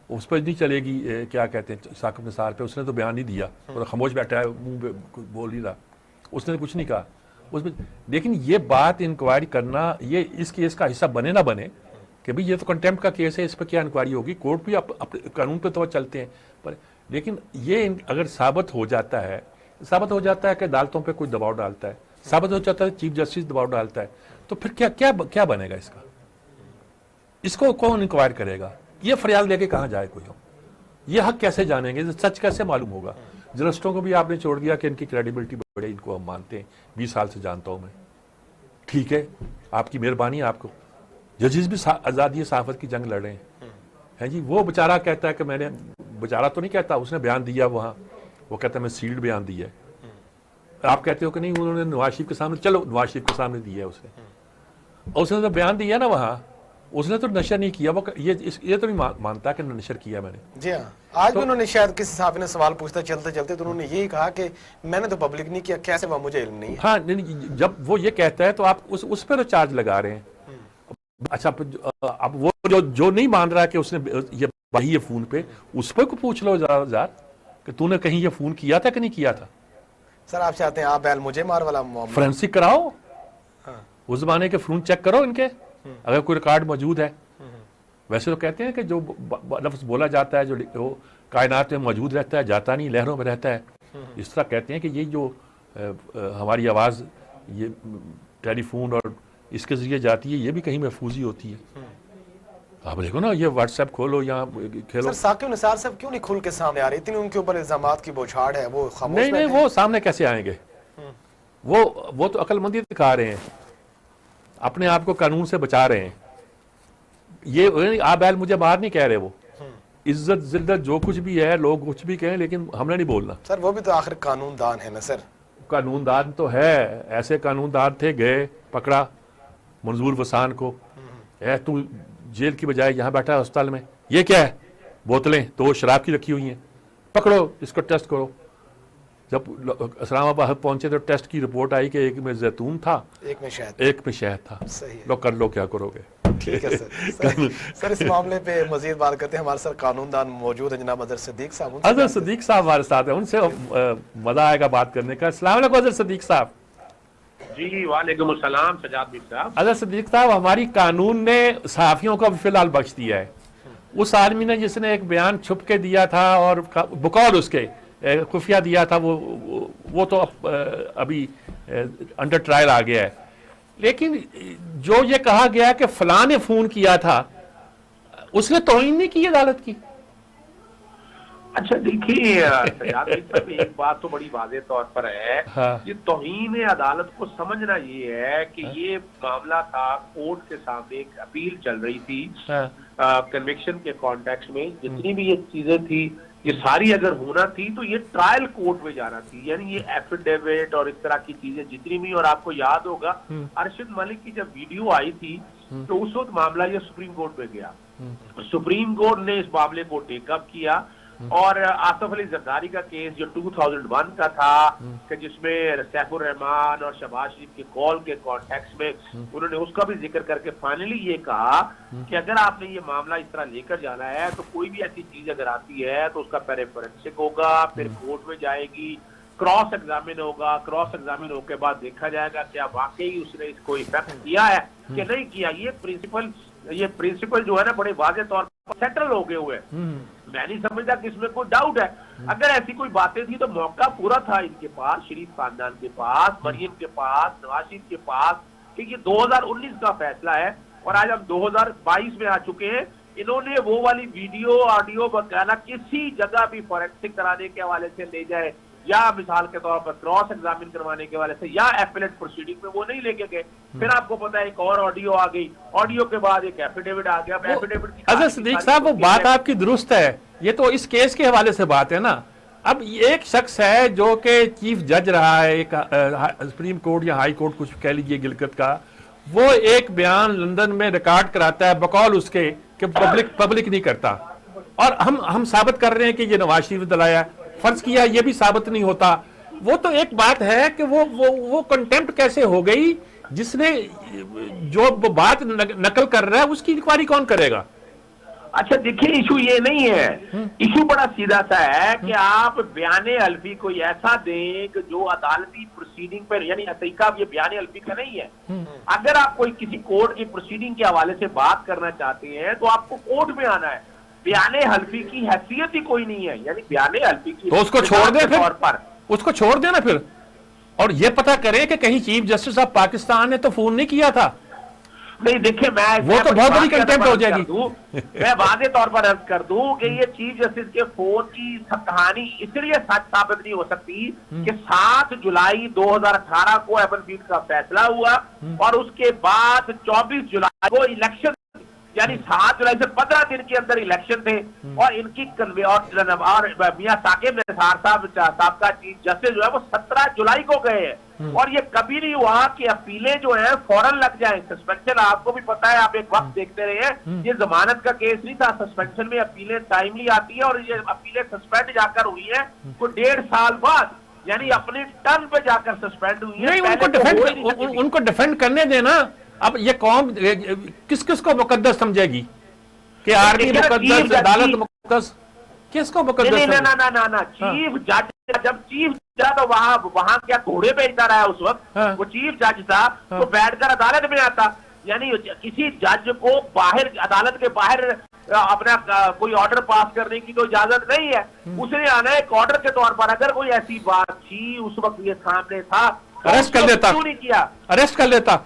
اس پہ نہیں چلے گی کیا کہتے ہیں ثاقب نثار پہ. اس نے تو بیان نہیں دیا اور خاموش بیٹھا ہے, منہ پہ بول نہیں رہا, اس نے کچھ نہیں کہا اس میں. لیکن یہ بات انکوائری کرنا یہ اس کیس کا حصہ بنے نہ بنے کہ بھئی یہ تو کنٹیمپٹ کا کیس ہے, اس پہ کیا انکوائری ہوگی, کورٹ بھی اپنے قانون پہ تو چلتے ہیں پر. لیکن یہ اگر ثابت ہو جاتا ہے کہ عدالتوں پہ کوئی دباؤ ڈالتا ہے, ثابت ہو جاتا ہے چیف جسٹس دباؤ ڈالتا ہے, تو پھر کیا بنے گا اس کا؟ اس کو کون انکوائر کرے گا؟ یہ فریاد لے کے کہاں جائے کوئی ہم؟ یہ حق کیسے جانیں گے؟ سچ کیسے معلوم ہوگا؟ جرنلسٹوں کو بھی آپ نے چھوڑ دیا کہ ان کی کریڈیبلٹی بڑے, ان کو ہم مانتے ہیں, 20 سال سے جانتا ہوں میں. ٹھیک ہے, آپ کی مہربانی, آپ کو ججز بھی آزادی صحافت کی جنگ لڑ رہے ہیں جی. وہ بیچارہ کہتا ہے کہ میں نے, بیچارہ تو نہیں کہتا, اس نے بیان دیا وہاں, وہ کہتا ہے میں سیلڈ بیان دیا ہے. آپ کہتے ہو کہ نہیں انہوں نے نواز شریف کے سامنے, چلو نواز شریف کے سامنے دیا ہے اس نے, اور اس نے تو بیان دیا نا وہاں, اس نے تو نشر نہیں کیا. وہ یہ تو نہیں مانتا کہ نشر کیا میں نے. جی ہاں, آج بھی انہوں نے شاید کسی صحافی نے سوال پوچھتا چلتے چلتے تو انہوں نے یہی کہا کہ میں نے تو پبلک نہیں کیا, کیسے وہ مجھے علم نہیں ہے. ہاں, جب وہ یہ کہتا ہے تو آپ اس پہ تو چارج لگا رہے ہیں. اچھا, اب وہ جو نہیں مان رہا کہ اس نے یہ فون پہ, اس پہ کو پوچھ لو ذرا کہ تو نے کہیں یہ فون کیا تھا کہ نہیں کیا تھا. سر آپ چاہتے ہیں آپ بیل مجھے مار والا معاملہ فرینسک کراؤ, اس زمانے کے فون چیک کرو ان کے, اگر کوئی ریکارڈ موجود ہے. ویسے تو کہتے ہیں کہ جو لفظ بولا جاتا ہے جو کائنات میں موجود رہتا ہے, جاتا نہیں, لہروں میں رہتا ہے. اس طرح کہتے ہیں کہ یہ جو ہماری آواز یہ ٹیلی فون اور اس کے ذریعے جاتی ہے, یہ بھی کہیں محفوظ ہی ہوتی ہے. آپ دیکھو نا, یہ واٹس ایپ کھولو یا کھیلو. سر ثاقب نثار صاحب کیوں نہیں کھل کے سامنے آ رہی؟ اتنی ان کے اوپر الزامات کی بوچھاڑ ہے, وہ خاموش نہیں, وہ سامنے کیسے آئیں گے؟ وہ تو عقل مندی دکھا رہے ہیں, اپنے آپ کو قانون سے بچا رہے ہیں. یہ آپ بیل مجھے باہر نہیں کہہ رہے, وہ عزت ذلت جو کچھ بھی ہے لوگ کچھ بھی کہیں, لیکن ہم نے نہیں بولنا. سر وہ بھی تو آخر قانون دان ہے نا سر. قانون دان تو ہے, ایسے قانون دان تھے, گئے پکڑا منظور وسان کو, تو جیل کی بجائے یہاں بیٹھا ہے ہسپتال میں, یہ کیا ہے, بوتلیں 2 شراب کی رکھی ہوئی ہیں, پکڑو اس کو ٹیسٹ کرو. جب اسلام آباد پہنچے تو ٹیسٹ کی رپورٹ آئی کہ ایک میں زیتون تھا, ایک میں شہد تھا. لو کر لو کیا کرو گے. ٹھیک ہے سر اس معاملے پہ مزید بات کرتے ہیں. ہمارے ساتھ قانون دان موجود ہیں جناب اظہر صدیق صاحب. اظہر صدیق صاحب ہمارے ساتھ ہیں, ان سے مزہ آئے گا بات کرنے کا. السلام علیکم اظہر صدیق صاحب. جی وعلیکم السلام سجاد میر صاحب. اظہر صدیق صاحب, ہماری قانون نے صحافیوں کو فی الحال بخش دیا ہے. اس آدمی نے جس نے ایک بیان چھپ کے دیا تھا اور بقول اس کے خفیہ دیا تھا, وہ تو ابھی انڈر ٹرائل آ گیا ہے. لیکن جو یہ کہا گیا کہ فلاں نے فون کیا تھا, اس نے توہین نہیں کی عدالت کی. اچھا دیکھیے سجاد میر صاحب, ایک بات تو بڑی واضح طور پر ہے, یہ توہین عدالت کو سمجھنا یہ ہے کہ یہ معاملہ تھا کورٹ کے سامنے, ایک اپیل چل رہی تھی کنوکشن کے کانٹیکسٹ میں. جتنی بھی یہ چیزیں تھی یہ ساری اگر ہونا تھی تو یہ ٹرائل کورٹ میں جانا تھی, یعنی یہ ایفیڈیوٹ اور اس طرح کی چیزیں جتنی بھی. اور آپ کو یاد ہوگا ارشد ملک کی جب ویڈیو آئی تھی تو اس وقت معاملہ یہ سپریم کورٹ میں گیا. سپریم کورٹ نے اس معاملے کو ٹیک اپ کیا, اور آصف علی زرداری کا کیس جو 2001 کا تھا کہ جس میں سیف الرحمان اور شہباز شریف کے کال کے کانٹیکسٹ میں انہوں نے اس کا بھی ذکر کر کے فائنلی یہ کہا کہ اگر آپ نے یہ معاملہ اس طرح لے کر جانا ہے تو کوئی بھی ایسی چیز اگر آتی ہے تو اس کا پہلے فورینسک ہوگا, پھر کورٹ میں جائے گی, کراس ایگزامن ہوگا, کراس ایگزامن ہونے کے بعد دیکھا جائے گا کیا واقعی اس نے اس کو افیکٹ کیا ہے کہ نہیں کیا. یہ پرنسپل جو ہے نا بڑے واضح طور پر سیٹل ہو گئے ہوئے. میں نہیں سمجھتا کہ اس میں کوئی ڈاؤٹ ہے. اگر ایسی کوئی باتیں تھی تو موقع پورا تھا ان کے پاس, شریف خاندان کے پاس, مریم کے پاس, نواز شریف کے پاس, کہ یہ 2019 کا فیصلہ ہے اور آج ہم 2022 میں آ چکے ہیں. انہوں نے وہ والی ویڈیو آڈیو وغیرہ کسی جگہ بھی فورینسک کرانے کے حوالے سے لے جائے, یا مثال کے طور پر کراس ایگزامن کروانے کے حوالے سے, یا ایپلیٹ پروسیڈنگ میں وہ نہیں لے کے گئے. پھر آپ کو پتا ہے ایک اور آڈیو آ گئی, آڈیو کے بعد ایک ایفیڈیوٹ آ گیا. اظہر صدیق صاحب وہ بات آپ کی درست ہے, یہ تو اس کیس کے حوالے سے بات ہے نا. اب ایک شخص ہے جو کہ چیف جج رہا ہے ایک سپریم کورٹ یا ہائی کورٹ کچھ کہہ لیجیے گلگت کا, وہ ایک بیان لندن میں ریکارڈ کراتا ہے بقول اس کے کہ پبلک نہیں کرتا, اور ہم ثابت کر رہے ہیں کہ یہ نواز شریف دلایا. فرض کیا یہ بھی ثابت نہیں ہوتا. وہ تو ایک بات ہے کہ وہ کنٹیمپٹ کیسے ہو گئی جس نے جو بات نقل کر رہا ہے اس کی انکوائری کون کرے گا؟ اچھا دیکھیں ایشو یہ نہیں ہے، ایشو بڑا سیدھا سا ہے کہ آپ بیان حلفی کوئی ایسا دیں کہ جو عدالتی پروسیڈنگ پر، یعنی طریقہ یہ بیان حلفی کا نہیں ہے۔ اگر آپ کوئی کسی کورٹ کی پروسیڈنگ کے حوالے سے بات کرنا چاہتے ہیں تو آپ کو کورٹ میں آنا ہے، بیان حلفی کی حیثیت ہی کوئی نہیں ہے، یعنی بیان حلفی کی تو اس کو چھوڑ دیں، پھر اس کو چھوڑ دینا پھر، اور یہ پتہ کریں کہ کہیں چیف جسٹس آف پاکستان نے تو فون نہیں کیا تھا۔ نہیں دیکھیں وہ تو بہت بڑی کنٹیمپٹ ہو جائے گی۔ میں واضح طور پر عرض کر دوں کہ یہ چیف جسٹس کے فون کی کہانی اس لیے سچ ثابت نہیں ہو سکتی کہ 7 جولائی 2018 کو ایپل فیلڈ کا فیصلہ ہوا اور اس کے بعد 24 جولائی کو الیکشن، یعنی 7 جولائی سے 15 دن کے اندر الیکشن تھے، اور ان کی اور میاں ثاقب نثار صاحب سابقہ چیف جسٹس جو ہے وہ 17 جولائی کو گئے ہیں، اور یہ کبھی نہیں ہوا کہ اپیلیں جو ہیں فوراً لگ جائیں۔ سسپینشن آپ کو بھی پتا ہے، آپ ایک وقت دیکھتے رہے ہیں، یہ ضمانت کا کیس نہیں تھا، سسپینشن میں اپیلیں ٹائملی آتی ہیں، اور یہ اپیلیں سسپینڈ جا کر ہوئی ہیں کوئی 1.5 سال بعد، یعنی اپنی ٹرن پہ جا کر سسپینڈ ہوئی ہیں۔ ان کو ڈیفینڈ کرنے دینا۔ اب یہ قوم کس کس کو مقدس سمجھے گی کہ آرمی مقدس، عدالت مقدس، کس کو مقدس؟ نہ چیف جج، جب چیف جج تو وہاں کیا گھوڑے بیچتا رہا اس وقت، وہ چیف جج تھا تو بیٹھ کر عدالت میں آتا، یعنی کسی جج کو باہر عدالت کے باہر اپنا کوئی آرڈر پاس کرنے کی تو اجازت نہیں ہے، اس نے آنا ایک آرڈر کے طور پر۔ اگر کوئی ایسی بات تھی اس وقت یہ سامنے تھا، اریسٹ کر لیتا، کیوں نہیں کیا؟ اریسٹ کر لیتا۔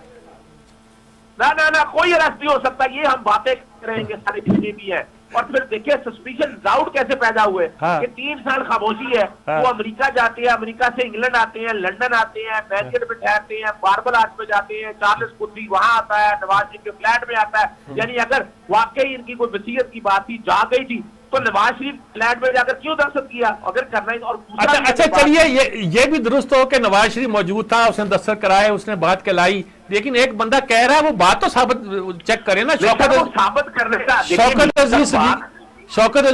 نہ کوئی اریسٹ نہیں ہو سکتا، یہ ہم باتیں کر رہے ہیں کہ سارے جتنے بھی ہیں۔ اور پھر دیکھیں سسپیشن ڈاؤٹ کیسے پیدا ہوئے کہ 3 سال خاموشی ہے، وہ امریکہ جاتے ہیں، امریکہ سے انگلینڈ آتے ہیں، لندن آتے ہیں، میسکٹ میں ٹھہرتے ہیں، باربل آرچ میں جاتے ہیں، چارلس قدری وہاں آتا ہے، نواز شریف کے فلیٹ میں آتا ہے، یعنی اگر واقعی ان کی کوئی وصیت کی بات تھی جا گئی تھی تو نواز شریف فلیٹ میں جا کر کیوں دستخط کیا اگر کرنا ہی؟ اور اچھا چلیے یہ بھی درست ہو کہ نواز شریف موجود تھا، اس نے دستخط کرائے، اس نے بات کہلائی، لیکن ایک بندہ کہہ رہا ہے وہ بات تو ثابت چیک کرے نا۔ ثابت کرنے کا شوکت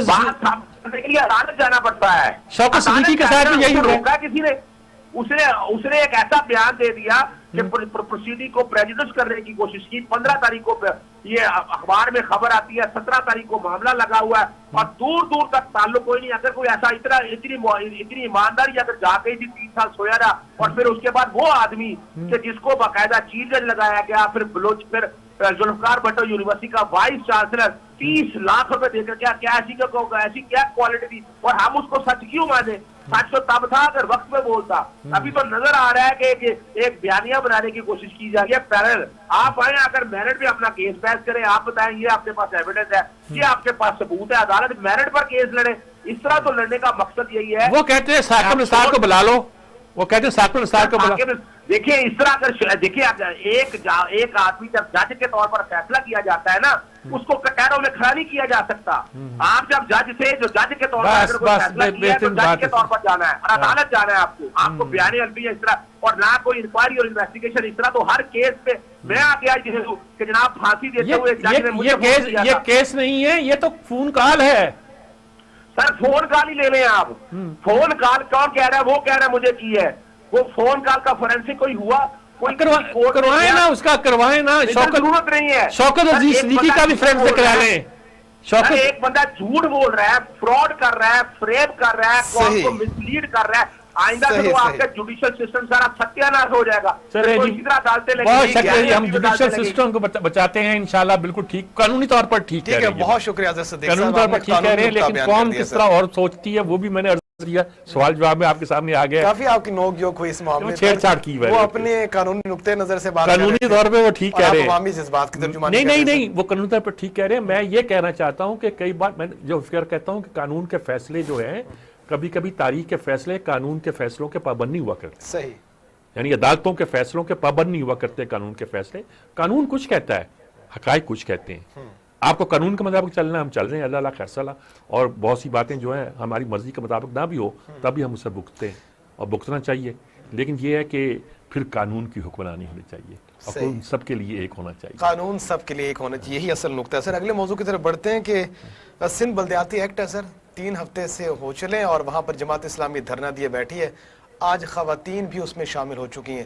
عدالت جانا پڑتا ہے۔ شوکت صدیقی کے ساتھ بھی یہی روکا کسی نے، اس نے ایک ایسا بیان دے دیا کہ پروسیڈنگ کو پریجوڈس کرنے کی کوشش کی۔ 15 تاریخ کو یہ اخبار میں خبر آتی ہے، 17 تاریخ کو معاملہ لگا ہوا ہے، اور دور دور تک تعلق کوئی نہیں۔ اگر کوئی ایسا اتنی ایمانداری اگر جا گئی تھی 3 سال سویا رہا، اور پھر اس کے بعد وہ آدمی کہ جس کو باقاعدہ چیف جج لگایا گیا، پھر ذوالفقار بھٹو یونیورسٹی کا وائس چانسلر 30 لاکھ روپے دے کر کیا ایسی کیا کوالٹی تھی، اور ہم اس کو سچ کیوں مانے؟ سچ تو تب تھا اگر وقت میں بولتا۔ ابھی تو نظر آ رہا ہے کہ ایک بیانیہ بنانے کی کوشش کی جا رہی ہے پیرل۔ آپ آئیں اگر میرٹ پہ اپنا کیس بحث کریں، آپ بتائیں یہ آپ کے پاس ایویڈنس ہے، یہ آپ کے پاس ثبوت ہے، عدالت میرٹ پر کیس لڑے۔ اس طرح تو لڑنے کا مقصد یہی ہے۔ وہ کہتے ہیں ثاقب نثار کو بلا لو، وہ کہتے ہیں ثاقب نثار کو بلا۔ دیکھیں اس طرح اگر دیکھیں ایک آدمی جب جج کے طور پر فیصلہ کیا جاتا ہے نا، اس کو کٹہروں میں کھڑا نہیں کیا جا سکتا۔ آپ جب جج سے جو جج کے طور پر فیصلہ کیا ہے تو جج کے طور پر جانا ہے اور عدالت جانا ہے آپ کو بیان حلفی اس طرح، اور نہ کوئی انکوائری اور انویسٹیگیشن اس طرح۔ تو ہر کیس پہ میں آ گیا کہ جناب پھانسی دیتے ہوئے یہ کیس نہیں ہے، یہ تو فون کال ہے سر۔ فون کال ہی لے لیں آپ، فون کال کون کہہ رہا ہے؟ وہ کہہ رہا ہے مجھے کی ہے، وہ فون کال کا فورینسک کوئی ہوا؟ کروائیں نا، اس کا کروائیں نا۔ ضرورت نہیں ہے، شوکت عزیز صدیقی کا بھی فرینڈ کرا لیں۔ ایک بندہ جھوٹ بول رہا ہے، فراڈ کر رہا ہے، فریب کر رہا ہے، قوم کو مسلیڈ کر رہا ہے، آئندہ سے تو آپ کا جوڈیشل سسٹم سارا ستیاناش ہو جائے گا۔ بہت شکریہ جی، ہم جوڈیشل سسٹم کو بچاتے ہیں انشاءاللہ بالکل ٹھیک، قانونی طور پر ٹھیک کہہ رہے ہیں۔ بہت شکریہ قانونی طور پر ٹھیک کہہ رہے ہیں، لیکن قوم کس طرح اور سوچتی ہے وہ بھی میں نے سوال جواب میں آپ کے سامنے آ گیا۔ کافی آپ کی نوک جھوک ہوئی اس معاملے میں، چھیڑ چھاڑ کی وہ اپنے قانونی نقطہ نظر سے بات کر رہے قانونی طور پہ وہ ٹھیک کہہ رہے ہیں، عوامی جذبات کی ترجمانی نہیں وہ قانونی طور پر ٹھیک کہہ رہے ہیں۔ میں یہ کہنا چاہتا ہوں کہ کئی بار میں جو فکر کہتا ہوں کہ قانون کے فیصلے جو ہیں کبھی کبھی تاریخ کے فیصلے قانون کے فیصلوں کے پابند نہیں ہوا کرتے۔ صحیح، یعنی عدالتوں کے فیصلوں کے پابند نہیں ہوا کرتے قانون کے فیصلے۔ قانون کچھ کہتا ہے، حقائق کچھ کہتے ہیں۔ آپ کو قانون کے مطابق چلنا ہے، ہم چل رہے ہیں، اللہ خیر صلاح، اور بہت سی باتیں جو ہیں ہماری مرضی کے مطابق نہ بھی ہو تب بھی ہم اسے بھگتتے ہیں اور بھگتنا چاہیے، لیکن یہ ہے کہ پھر قانون کی حکمرانی ہونی چاہیے اور قانون سب کے لیے ایک ہونا چاہیے۔ قانون سب کے لیے ایک ہونا چاہیے، یہی اصل نقطہ ہے سر۔ اگلے موضوع کی طرف بڑھتے ہیں کہ سندھ بلدیاتی ایکٹ ہے سر، 3 ہفتے سے ہو چلے اور وہاں پر جماعت اسلامی دھرنا دیے بیٹھی ہے۔ آج خواتین بھی اس میں شامل ہو چکی ہیں۔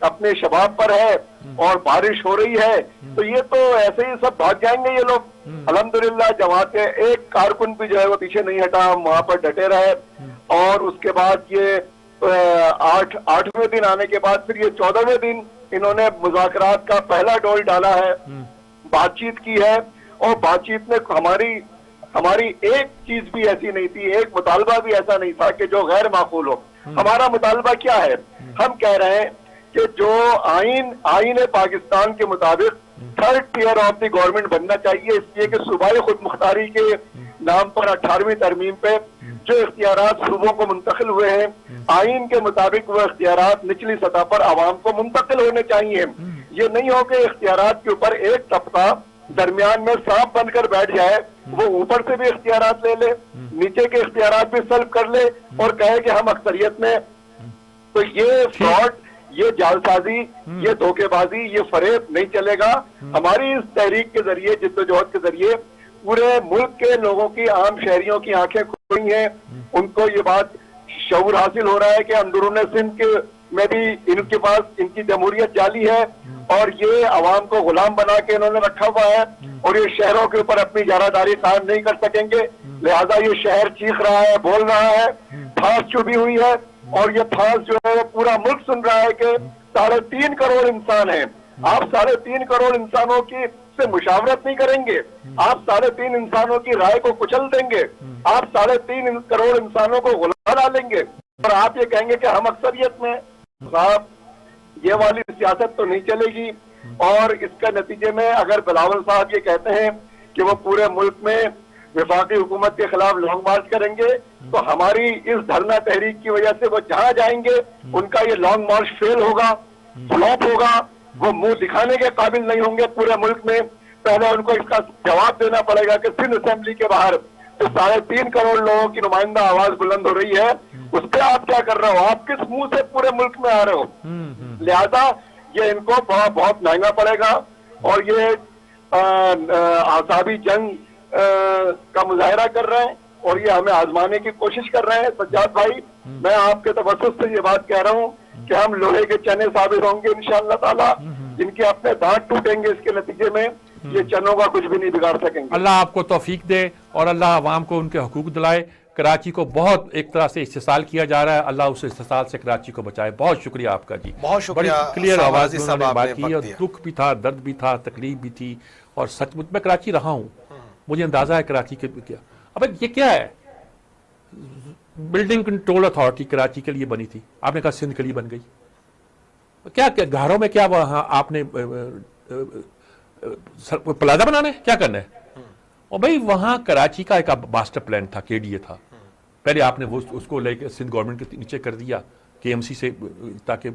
اپنے شباب پر ہے اور بارش ہو رہی ہے تو یہ تو ایسے ہی سب بھاگ جائیں گے یہ لوگ. الحمدللہ جماعت کے ایک کارکن بھی جو ہے وہ پیچھے نہیں ہٹا, وہاں پر ڈٹے رہے, اور اس کے بعد یہ 8ویں دن آنے کے بعد پھر یہ 14ویں دن انہوں نے مذاکرات کا پہلا ڈول ڈالا ہے, بات چیت کی ہے, اور بات چیت میں ہماری ایک چیز بھی ایسی نہیں تھی, ایک مطالبہ بھی ایسا نہیں تھا کہ جو غیر معقول ہو. ہمارا مطالبہ کیا ہے؟ ہم کہہ رہے ہیں کہ جو آئین پاکستان کے مطابق third tier of the government بننا چاہیے, اس لیے کہ صوبائی خود مختاری کے نام پر 18ویں ترمیم پہ جو اختیارات صوبوں کو منتقل ہوئے ہیں, آئین کے مطابق وہ اختیارات نچلی سطح پر عوام کو منتقل ہونے چاہیے. یہ نہیں ہو کہ اختیارات کے اوپر ایک طبقہ درمیان میں سانپ بن کر بیٹھ جائے, وہ اوپر سے بھی اختیارات لے لے, نیچے کے اختیارات بھی سلب کر لے اور کہے کہ ہم اکثریت میں. تو یہ فراڈ, یہ جعلسازی, یہ دھوکے بازی, یہ فریب نہیں چلے گا. ہماری اس تحریک کے ذریعے, جدوجہد کے ذریعے پورے ملک کے لوگوں کی, عام شہریوں کی آنکھیں کھلی ہیں. ان کو یہ بات شعور حاصل ہو رہا ہے کہ اندرون سندھ کے میں بھی ان کے پاس ان کی جمہوریت جعلی ہے, اور یہ عوام کو غلام بنا کے انہوں نے رکھا ہوا ہے, اور یہ شہروں کے اوپر اپنی جارحداری قائم نہیں کر سکیں گے. لہذا یہ شہر چیخ رہا ہے, بول رہا ہے, پھانس چبھی ہوئی ہے, اور یہ پھانس جو ہے پورا ملک سن رہا ہے کہ 3.5 کروڑ انسان ہیں. آپ 3.5 کروڑ انسانوں کی سے مشاورت نہیں کریں گے, آپ 3.5 انسانوں کی رائے کو کچل دیں گے, آپ 3.5 کروڑ انسانوں کو غلام ڈالیں گے, اور آپ یہ کہیں گے کہ ہم اکثریت میں. صاحب, یہ والی سیاست تو نہیں چلے گی. اور اس کا نتیجے میں اگر بلاول صاحب یہ کہتے ہیں کہ وہ پورے ملک میں وفاقی حکومت کے خلاف لانگ مارچ کریں گے, تو ہماری اس دھرنا تحریک کی وجہ سے وہ جہاں جائیں گے ان کا یہ لانگ مارچ فیل ہوگا, فلاپ ہوگا. وہ منہ دکھانے کے قابل نہیں ہوں گے پورے ملک میں. پہلے ان کو اس کا جواب دینا پڑے گا کہ سندھ اسمبلی کے باہر 3.5 کروڑ لوگوں کی نمائندہ آواز بلند ہو رہی ہے, اس پہ آپ کیا کر رہے ہو؟ آپ کس منہ سے پورے ملک میں آ رہے ہو؟ لہذا یہ ان کو بہت مہنگا پڑے گا, اور یہ اعصابی جنگ کا مظاہرہ کر رہے ہیں, اور یہ ہمیں آزمانے کی کوشش کر رہے ہیں. سجاد بھائی, میں آپ کے توسط سے یہ بات کہہ رہا ہوں کہ ہم لوہے کے چنے ثابت ہوں گے انشاءاللہ تعالی. جن کے اپنے دانت ٹوٹیں گے اس کے نتیجے میں, یہ چنوں کا کچھ بھی نہیں بگاڑ سکیں گے. اللہ آپ کو توفیق دے, اور اللہ عوام کو ان کے حقوق دلائے. کراچی کو بہت ایک طرح سے استحصال کیا جا رہا ہے, اللہ اس استحصال سے کراچی کو بچائے. بہت شکریہ آپ کا جی, بہت شکریہ. بڑی کلیئر آواز میں انہوں نے بات کی, اور دکھ بھی تھا, درد بھی تھا, تکلیف بھی تھی, اور سچ مچ میں کراچی رہا ہوں, مجھے اندازہ ہے کراچی کے کیا. اب یہ کیا ہے؟ بلڈنگ کنٹرول اتھارٹی کراچی کے لیے بنی تھی, آپ نے کہا سندھ کے لیے بن گئی. کیا گھروں میں کیا وہاں آپ نے پلازا بنانا ہے, کیا کرنا ہے؟ اور بھائی وہاں کراچی کا ایک ماسٹر پلان تھا, KDA تھا. پہلے آپ نے اس کو لے کے سندھ گورنمنٹ کے نیچے کر دیا KMC سے, تاکہ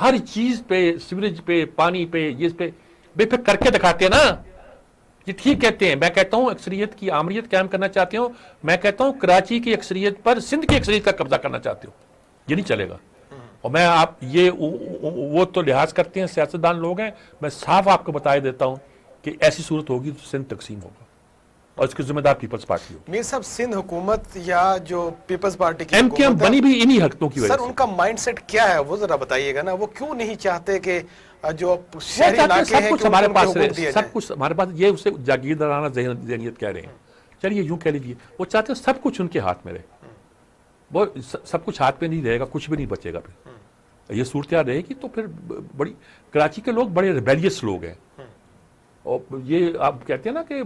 ہر چیز پہ, سیوریج پہ, پانی پہ, یہ پہ بے پھر کر کے دکھاتے ہیں نا. یہ ٹھیک کہتے ہیں. میں کہتا ہوں اکثریت کی آمریت قائم کرنا چاہتے ہو, میں کہتا ہوں کراچی کی اکثریت پر سندھ کی اکثریت کا قبضہ کرنا چاہتے ہو, یہ نہیں چلے گا. اور میں آپ یہ وہ تو لحاظ کرتے ہیں, سیاستدان لوگ ہیں, میں صاف آپ کو بتا دیتا ہوں کہ ایسی صورت ہوگی تو سندھ تقسیم ہوگا, اور اس کی ذمہ دار پیپلز پارٹی ہوگی. میر صاحب, سندھ حکومت یا جو پیپلز پارٹی کی MKM بنی بھی انہی حرکتوں کی وجہ سے. سر, ان کا مائنڈ سیٹ کیا ہے وہ ذرا بتائیے گا نا. وہ کیوں نہیں چاہتے کہ جو شہری علاقے ہیں کہ ہمارے پاس سب کچھ ہمارے پاس, یہ اسے جاگیردارانہ ذہنیت کہہ رہے ہیں, چلیے یوں کہہ لیجیے. وہ چاہتے ہیں سب کچھ ان کے ہاتھ میں رہے. وہ سب کچھ ہاتھ میں نہیں رہے گا, کچھ بھی نہیں بچے گا. پھر یہ صورتحال رہے گی تو پھر بڑی, کراچی کے لوگ بڑے ریبیلیس لوگ ہیں. اور یہ آپ کہتے ہیں نا کہ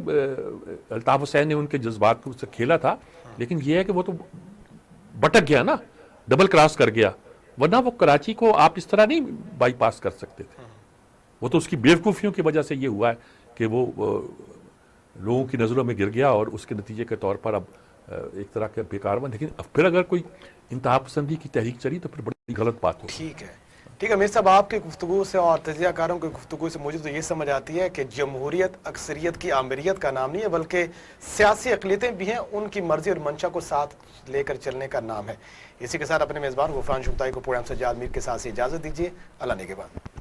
الطاف حسین نے ان کے جذبات کو کھیلا تھا, لیکن یہ ہے کہ وہ تو بٹک گیا نا, ڈبل کراس کر گیا. ورنہ وہ کراچی کو آپ اس طرح نہیں بائی پاس کر سکتے تھے. وہ تو اس کی بیوقوفیوں کی وجہ سے یہ ہوا ہے کہ وہ لوگوں کی نظروں میں گر گیا, اور اس کے نتیجے کے طور پر اب ایک طرح کا بیکار بن. لیکن پھر اگر کوئی انتہا پسندی کی تحریک چلی تو پھر بڑی غلط بات ہو. ٹھیک ہے, ٹھیک ہے میر صاحب, آپ کی گفتگو سے اور تجزیہ کاروں کی گفتگو سے مجھے تو یہ سمجھ آتی ہے کہ جمہوریت اکثریت کی آمریت کا نام نہیں ہے, بلکہ سیاسی اقلیتیں بھی ہیں, ان کی مرضی اور منشا کو ساتھ لے کر چلنے کا نام ہے. اسی کے ساتھ اپنے میزبان غفران شغتائی کو پروگرام سجاد میر کے ساتھ سے اجازت دیجیے. اللہ نے کے بعد.